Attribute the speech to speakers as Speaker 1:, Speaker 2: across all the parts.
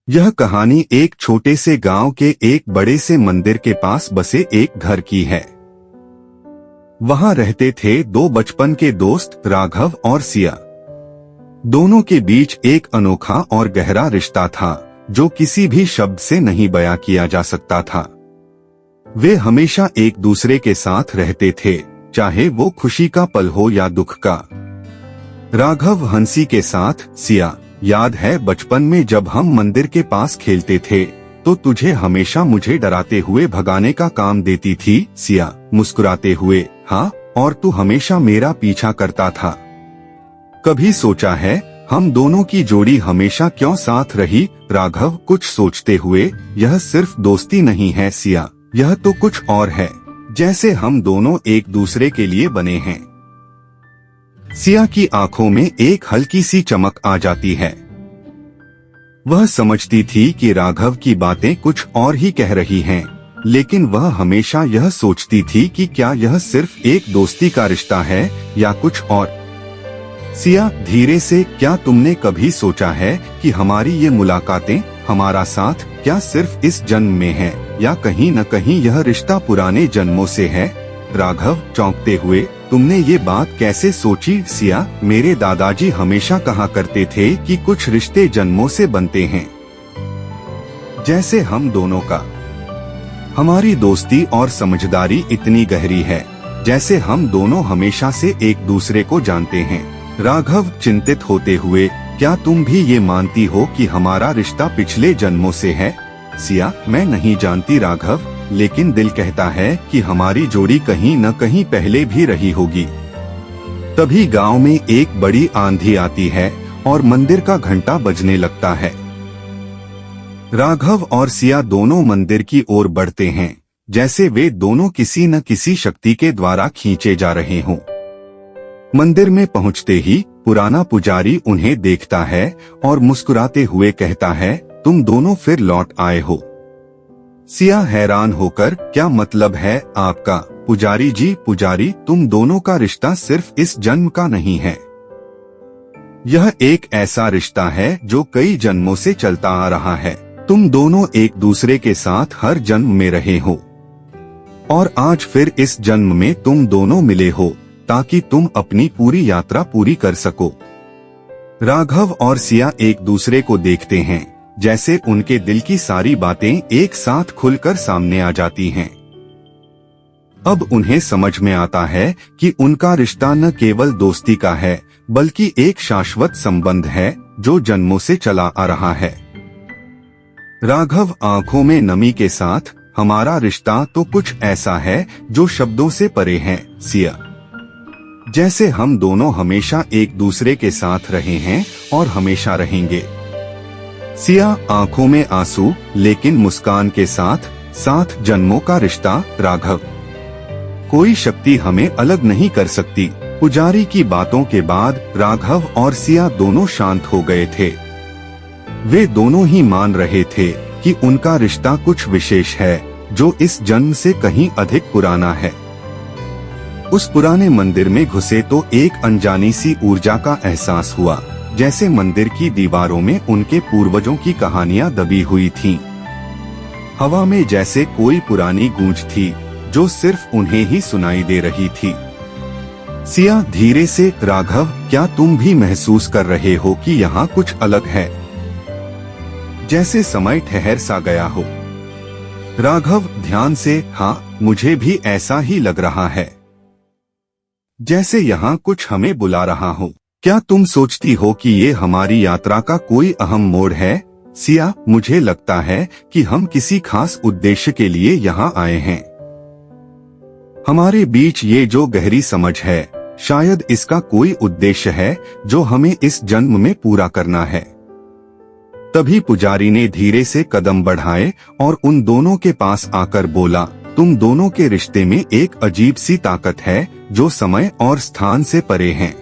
Speaker 1: यह कहानी एक छोटे से गांव के एक बड़े से मंदिर के पास बसे एक घर की है। वहां रहते थे दो बचपन के दोस्त राघव और सिया। दोनों के बीच एक अनोखा और गहरा रिश्ता था जो किसी भी शब्द से नहीं बयां किया जा सकता था। वे हमेशा एक दूसरे के साथ रहते थे, चाहे वो खुशी का पल हो या दुख का। राघव हंसी के साथ, सिया, याद है बचपन में जब हम मंदिर के पास खेलते थे तो तुझे हमेशा मुझे डराते हुए भगाने का काम देती थी। सिया, मुस्कुराते हुए, हाँ, और तू हमेशा मेरा पीछा करता था। कभी सोचा है हम दोनों की जोड़ी हमेशा क्यों साथ रही? राघव कुछ सोचते हुए, यह सिर्फ दोस्ती नहीं है सिया, यह तो कुछ और है, जैसे हम दोनों एक दूसरे के लिए बने हैं। सिया की आंखों में एक हल्की सी चमक आ जाती है। वह समझती थी कि राघव की बातें कुछ और ही कह रही हैं, लेकिन वह हमेशा यह सोचती थी कि क्या यह सिर्फ एक दोस्ती का रिश्ता है या कुछ और। सिया, धीरे से, क्या तुमने कभी सोचा है कि हमारी ये मुलाकातें, हमारा साथ, क्या सिर्फ इस जन्म में है या कहीं न कहीं यह रिश्ता पुराने जन्मों से है? राघव चौंकते हुए, तुमने ये बात कैसे सोची? सिया, मेरे दादाजी हमेशा कहा करते थे कि कुछ रिश्ते जन्मों से बनते हैं, जैसे हम दोनों का। हमारी दोस्ती और समझदारी इतनी गहरी है, जैसे हम दोनों हमेशा से एक दूसरे को जानते हैं। राघव चिंतित होते हुए, क्या तुम भी ये मानती हो कि हमारा रिश्ता पिछले जन्मों से है? सिया, मैं नहीं जानती राघव, लेकिन दिल कहता है कि हमारी जोड़ी कहीं न कहीं पहले भी रही होगी। तभी गांव में एक बड़ी आंधी आती है और मंदिर का घंटा बजने लगता है। राघव और सिया दोनों मंदिर की ओर बढ़ते हैं, जैसे वे दोनों किसी न किसी शक्ति के द्वारा खींचे जा रहे हों। मंदिर में पहुंचते ही पुराना पुजारी उन्हें देखता है और मुस्कुराते हुए कहता है, तुम दोनों फिर लौट आए हो। सिया हैरान होकर, क्या मतलब है आपका? पुजारी जी, पुजारी, तुम दोनों का रिश्ता सिर्फ इस जन्म का नहीं है। यह एक ऐसा रिश्ता है जो कई जन्मों से चलता आ रहा है। तुम दोनों एक दूसरे के साथ हर जन्म में रहे हो और आज फिर इस जन्म में तुम दोनों मिले हो ताकि तुम अपनी पूरी यात्रा पूरी कर सको। राघव और सिया एक दूसरे को देखते हैं, जैसे उनके दिल की सारी बातें एक साथ खुलकर सामने आ जाती हैं। अब उन्हें समझ में आता है कि उनका रिश्ता न केवल दोस्ती का है, बल्कि एक शाश्वत संबंध है जो जन्मों से चला आ रहा है। राघव आंखों में नमी के साथ, हमारा रिश्ता तो कुछ ऐसा है जो शब्दों से परे है सिया, जैसे हम दोनों हमेशा एक दूसरे के साथ रहे हैं और हमेशा रहेंगे। सिया, आंखों में आंसू लेकिन मुस्कान के साथ, 7 जन्मों का रिश्ता राघव, कोई शक्ति हमें अलग नहीं कर सकती। पुजारी की बातों के बाद राघव और सिया दोनों शांत हो गए थे। वे दोनों ही मान रहे थे कि उनका रिश्ता कुछ विशेष है जो इस जन्म से कहीं अधिक पुराना है। उस पुराने मंदिर में घुसे तो एक अनजानी सी ऊर्जा का एहसास हुआ, जैसे मंदिर की दीवारों में उनके पूर्वजों की कहानियां दबी हुई थीं। हवा में जैसे कोई पुरानी गूंज थी जो सिर्फ उन्हें ही सुनाई दे रही थी। सिया, धीरे से, राघव, क्या तुम भी महसूस कर रहे हो कि यहाँ कुछ अलग है, जैसे समय ठहर सा गया हो? राघव ध्यान से, हाँ, मुझे भी ऐसा ही लग रहा है, जैसे यहाँ कुछ हमें बुला रहा हो। क्या तुम सोचती हो कि ये हमारी यात्रा का कोई अहम मोड़ है? सिया, मुझे लगता है कि हम किसी खास उद्देश्य के लिए यहाँ आए हैं। हमारे बीच ये जो गहरी समझ है, शायद इसका कोई उद्देश्य है जो हमें इस जन्म में पूरा करना है। तभी पुजारी ने धीरे से कदम बढ़ाए और उन दोनों के पास आकर बोला, तुम दोनों के रिश्ते में एक अजीब सी ताकत है जो समय और स्थान से परे है।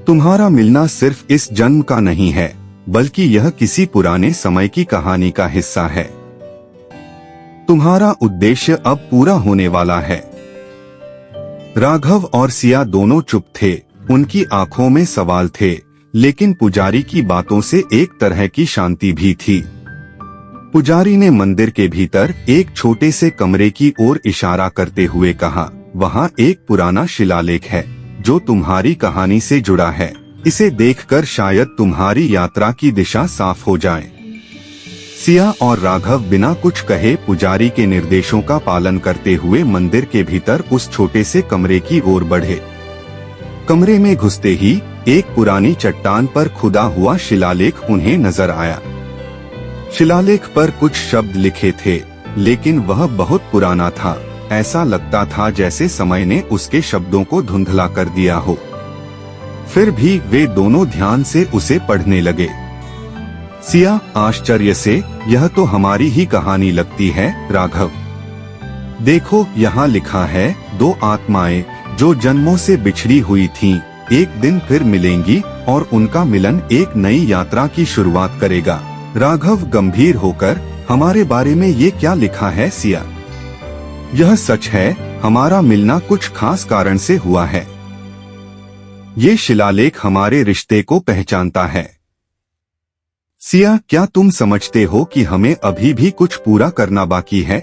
Speaker 1: तुम्हारा मिलना सिर्फ इस जन्म का नहीं है, बल्कि यह किसी पुराने समय की कहानी का हिस्सा है। तुम्हारा उद्देश्य अब पूरा होने वाला है। राघव और सिया दोनों चुप थे, उनकी आंखों में सवाल थे, लेकिन पुजारी की बातों से एक तरह की शांति भी थी। पुजारी ने मंदिर के भीतर एक छोटे से कमरे की ओर इशारा करते हुए कहा, वहाँ एक पुराना शिलालेख है जो तुम्हारी कहानी से जुड़ा है। इसे देखकर शायद तुम्हारी यात्रा की दिशा साफ हो जाए। सिया और राघव बिना कुछ कहे पुजारी के निर्देशों का पालन करते हुए मंदिर के भीतर उस छोटे से कमरे की ओर बढ़े। कमरे में घुसते ही एक पुरानी चट्टान पर खुदा हुआ शिलालेख उन्हें नजर आया। शिलालेख पर कुछ शब्द लिखे थे, लेकिन वह बहुत पुराना था। ऐसा लगता था जैसे समय ने उसके शब्दों को धुंधला कर दिया हो। फिर भी वे दोनों ध्यान से उसे पढ़ने लगे। सिया आश्चर्य से, यह तो हमारी ही कहानी लगती है राघव। देखो यहाँ लिखा है, दो आत्माएं जो जन्मों से बिछड़ी हुई थीं, एक दिन फिर मिलेंगी और उनका मिलन एक नई यात्रा की शुरुआत करेगा। राघव गंभीर होकर, हमारे बारे में ये क्या लिखा है सिया? यह सच है, हमारा मिलना कुछ खास कारण से हुआ है। ये शिलालेख हमारे रिश्ते को पहचानता है। सिया, क्या तुम समझते हो कि हमें अभी भी कुछ पूरा करना बाकी है?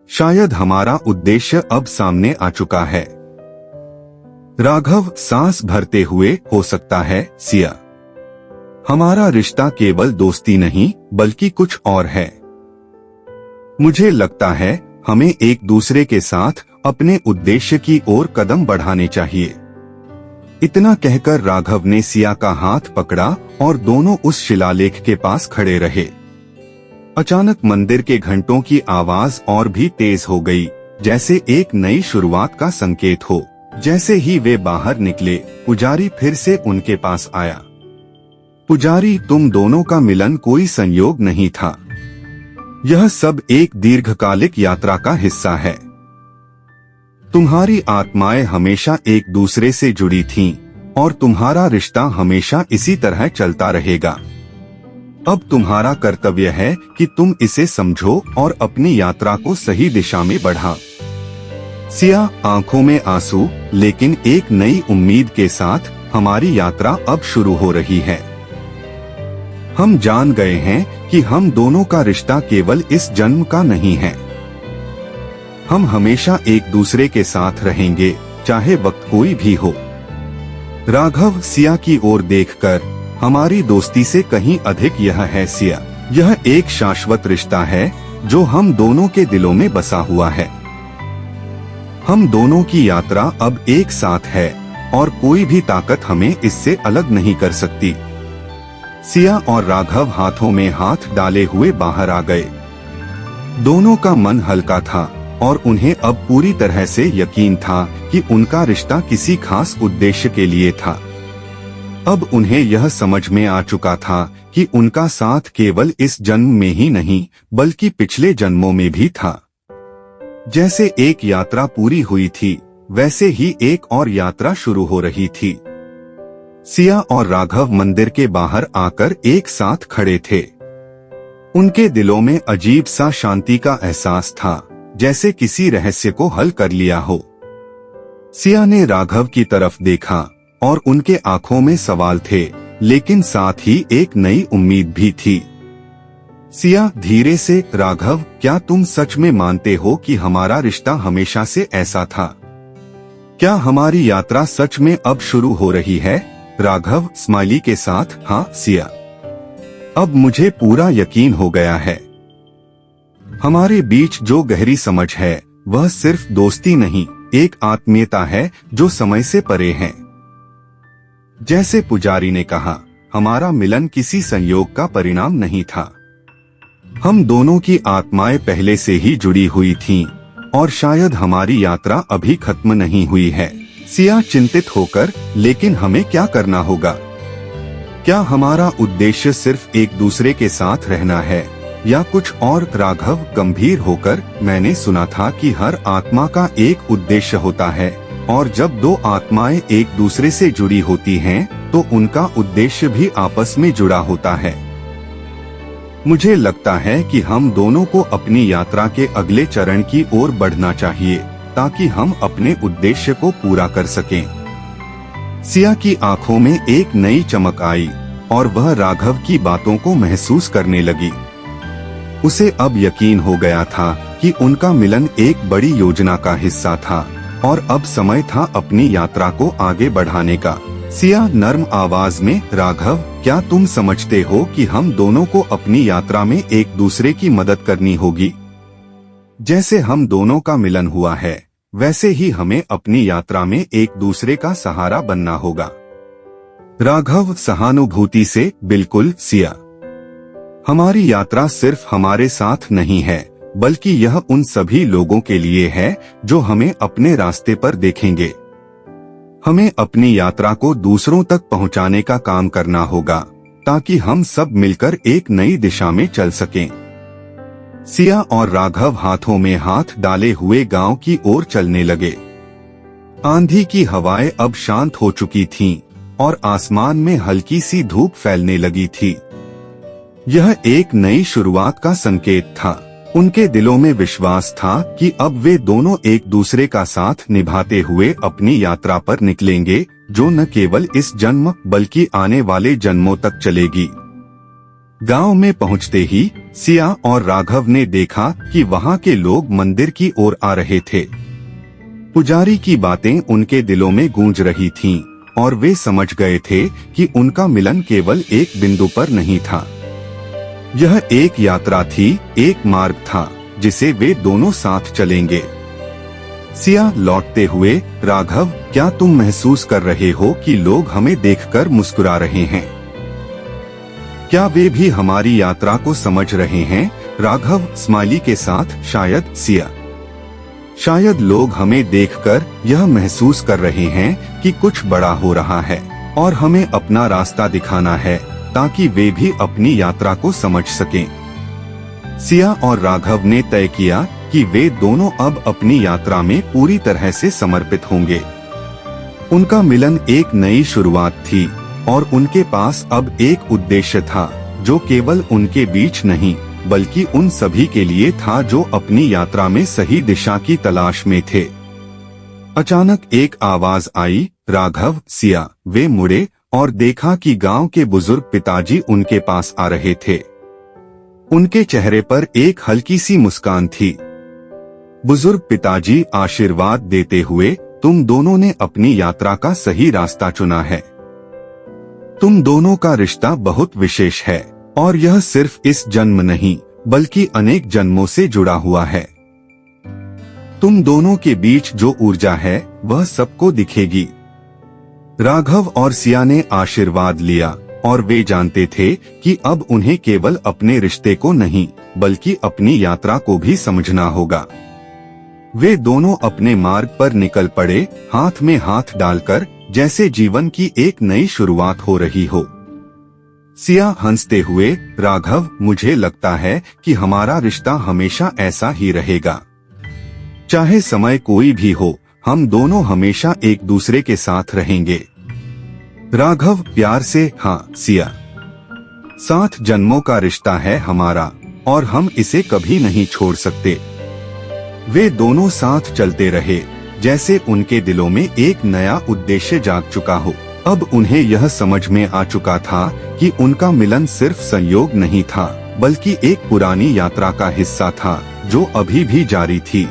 Speaker 1: शायद हमारा उद्देश्य अब सामने आ चुका है। राघव सांस भरते हुए, हो सकता है सिया। हमारा रिश्ता केवल दोस्ती नहीं बल्कि कुछ और है। मुझे लगता है हमें एक दूसरे के साथ अपने उद्देश्य की ओर कदम बढ़ाने चाहिए। इतना कहकर राघव ने सिया का हाथ पकड़ा और दोनों उस शिलालेख के पास खड़े रहे। अचानक मंदिर के घंटों की आवाज और भी तेज हो गई, जैसे एक नई शुरुआत का संकेत हो। जैसे ही वे बाहर निकले, पुजारी फिर से उनके पास आया। पुजारी, तुम दोनों का मिलन कोई संयोग नहीं था। यह सब एक दीर्घकालिक यात्रा का हिस्सा है। तुम्हारी आत्माएं हमेशा एक दूसरे से जुड़ी थीं और तुम्हारा रिश्ता हमेशा इसी तरह चलता रहेगा। अब तुम्हारा कर्तव्य है कि तुम इसे समझो और अपनी यात्रा को सही दिशा में बढ़ा। सिया, आंखों में आंसू, लेकिन एक नई उम्मीद के साथ हमारी यात्रा अब शुरू हो रही है। हम जान गए हैं कि हम दोनों का रिश्ता केवल इस जन्म का नहीं है। हम हमेशा एक दूसरे के साथ रहेंगे, चाहे वक्त कोई भी हो। राघव सिया की ओर देखकर, हमारी दोस्ती से कहीं अधिक यह है सिया। यह एक शाश्वत रिश्ता है जो हम दोनों के दिलों में बसा हुआ है। हम दोनों की यात्रा अब एक साथ है और कोई भी ताकत हमें इससे अलग नहीं कर सकती। सिया और राघव हाथों में हाथ डाले हुए बाहर आ गए। दोनों का मन हल्का था और उन्हें अब पूरी तरह से यकीन था कि उनका रिश्ता किसी खास उद्देश्य के लिए था। अब उन्हें यह समझ में आ चुका था कि उनका साथ केवल इस जन्म में ही नहीं बल्कि पिछले जन्मों में भी था। जैसे एक यात्रा पूरी हुई थी, वैसे ही एक और यात्रा शुरू हो रही थी। सिया और राघव मंदिर के बाहर आकर एक साथ खड़े थे। उनके दिलों में अजीब सा शांति का एहसास था, जैसे किसी रहस्य को हल कर लिया हो। सिया ने राघव की तरफ देखा और उनके आंखों में सवाल थे, लेकिन साथ ही एक नई उम्मीद भी थी। सिया धीरे से, राघव, क्या तुम सच में मानते हो कि हमारा रिश्ता हमेशा से ऐसा था? क्या हमारी यात्रा सच में अब शुरू हो रही है? राघव स्माइली के साथ, हाँ सिया, अब मुझे पूरा यकीन हो गया है। हमारे बीच जो गहरी समझ है वह सिर्फ दोस्ती नहीं, एक आत्मीयता है जो समय से परे है। जैसे पुजारी ने कहा, हमारा मिलन किसी संयोग का परिणाम नहीं था। हम दोनों की आत्माएं पहले से ही जुड़ी हुई थीं और शायद हमारी यात्रा अभी खत्म नहीं हुई है। सिया चिंतित होकर, लेकिन हमें क्या करना होगा? क्या हमारा उद्देश्य सिर्फ एक दूसरे के साथ रहना है या कुछ और? राघव गंभीर होकर, मैंने सुना था कि हर आत्मा का एक उद्देश्य होता है और जब दो आत्माएं एक दूसरे से जुड़ी होती हैं, तो उनका उद्देश्य भी आपस में जुड़ा होता है। मुझे लगता है कि हम दोनों को अपनी यात्रा के अगले चरण की ओर बढ़ना चाहिए ताकि हम अपने उद्देश्य को पूरा कर सकें। सिया की आंखों में एक नई चमक आई और वह राघव की बातों को महसूस करने लगी। उसे अब यकीन हो गया था कि उनका मिलन एक बड़ी योजना का हिस्सा था और अब समय था अपनी यात्रा को आगे बढ़ाने का। सिया नर्म आवाज में, राघव, क्या तुम समझते हो कि हम दोनों को अपनी यात्रा में एक दूसरे की मदद करनी होगी? जैसे हम दोनों का मिलन हुआ है, वैसे ही हमें अपनी यात्रा में एक दूसरे का सहारा बनना होगा। राघव सहानुभूति से, बिल्कुल सिया। हमारी यात्रा सिर्फ हमारे साथ नहीं है, बल्कि यह उन सभी लोगों के लिए है जो हमें अपने रास्ते पर देखेंगे। हमें अपनी यात्रा को दूसरों तक पहुंचाने का काम करना होगा ताकि हम सब मिलकर एक नई दिशा में चल सकें। सिया और राघव हाथों में हाथ डाले हुए गांव की ओर चलने लगे। आंधी की हवाएं अब शांत हो चुकी थीं और आसमान में हल्की सी धूप फैलने लगी थी। यह एक नई शुरुआत का संकेत था। उनके दिलों में विश्वास था कि अब वे दोनों एक दूसरे का साथ निभाते हुए अपनी यात्रा पर निकलेंगे, जो न केवल इस जन्म बल्कि आने वाले जन्मों तक चलेगी। गांव में पहुंचते ही सिया और राघव ने देखा कि वहां के लोग मंदिर की ओर आ रहे थे। पुजारी की बातें उनके दिलों में गूंज रही थीं और वे समझ गए थे कि उनका मिलन केवल एक बिंदु पर नहीं था। यह एक यात्रा थी, एक मार्ग था जिसे वे दोनों साथ चलेंगे। सिया लौटते हुए, राघव, क्या तुम महसूस कर रहे हो कि लोग हमें देखकर मुस्कुरा रहे हैं? क्या वे भी हमारी यात्रा को समझ रहे हैं? राघव स्माइली के साथ, शायद सिया। शायद लोग हमें देखकर यह महसूस कर रहे हैं कि कुछ बड़ा हो रहा है और हमें अपना रास्ता दिखाना है ताकि वे भी अपनी यात्रा को समझ सकें। सिया और राघव ने तय किया कि वे दोनों अब अपनी यात्रा में पूरी तरह से समर्पित होंगे। उनका मिलन एक नई शुरुआत थी और उनके पास अब एक उद्देश्य था जो केवल उनके बीच नहीं बल्कि उन सभी के लिए था जो अपनी यात्रा में सही दिशा की तलाश में थे। अचानक एक आवाज आई, राघव, सिया। वे मुड़े और देखा कि गांव के बुजुर्ग पिताजी उनके पास आ रहे थे। उनके चेहरे पर एक हल्की सी मुस्कान थी। बुजुर्ग पिताजी आशीर्वाद देते हुए, तुम दोनों ने अपनी यात्रा का सही रास्ता चुना है। तुम दोनों का रिश्ता बहुत विशेष है और यह सिर्फ इस जन्म नहीं बल्कि अनेक जन्मों से जुड़ा हुआ है। तुम दोनों के बीच जो ऊर्जा है वह सबको दिखेगी। राघव और सिया ने आशीर्वाद लिया और वे जानते थे कि अब उन्हें केवल अपने रिश्ते को नहीं बल्कि अपनी यात्रा को भी समझना होगा। वे दोनों अपने मार्ग पर निकल पड़े, हाथ में हाथ डालकर, जैसे जीवन की एक नई शुरुआत हो रही हो। सिया हंसते हुए, राघव, मुझे लगता है कि हमारा रिश्ता हमेशा ऐसा ही रहेगा। चाहे समय कोई भी हो, हम दोनों हमेशा एक दूसरे के साथ रहेंगे। राघव प्यार से, हाँ सिया। 7 जन्मों का रिश्ता है हमारा और हम इसे कभी नहीं छोड़ सकते। वे दोनों साथ चलते रहे जैसे उनके दिलों में एक नया उद्देश्य जाग चुका हो। अब उन्हें यह समझ में आ चुका था कि उनका मिलन सिर्फ संयोग नहीं था बल्कि एक पुरानी यात्रा का हिस्सा था जो अभी भी जारी थी।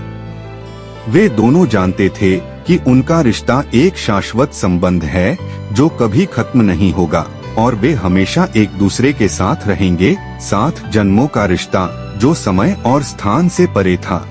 Speaker 1: वे दोनों जानते थे कि उनका रिश्ता एक शाश्वत संबंध है जो कभी खत्म नहीं होगा और वे हमेशा एक दूसरे के साथ रहेंगे। 7 जन्मों का रिश्ता जो समय और स्थान से परे था।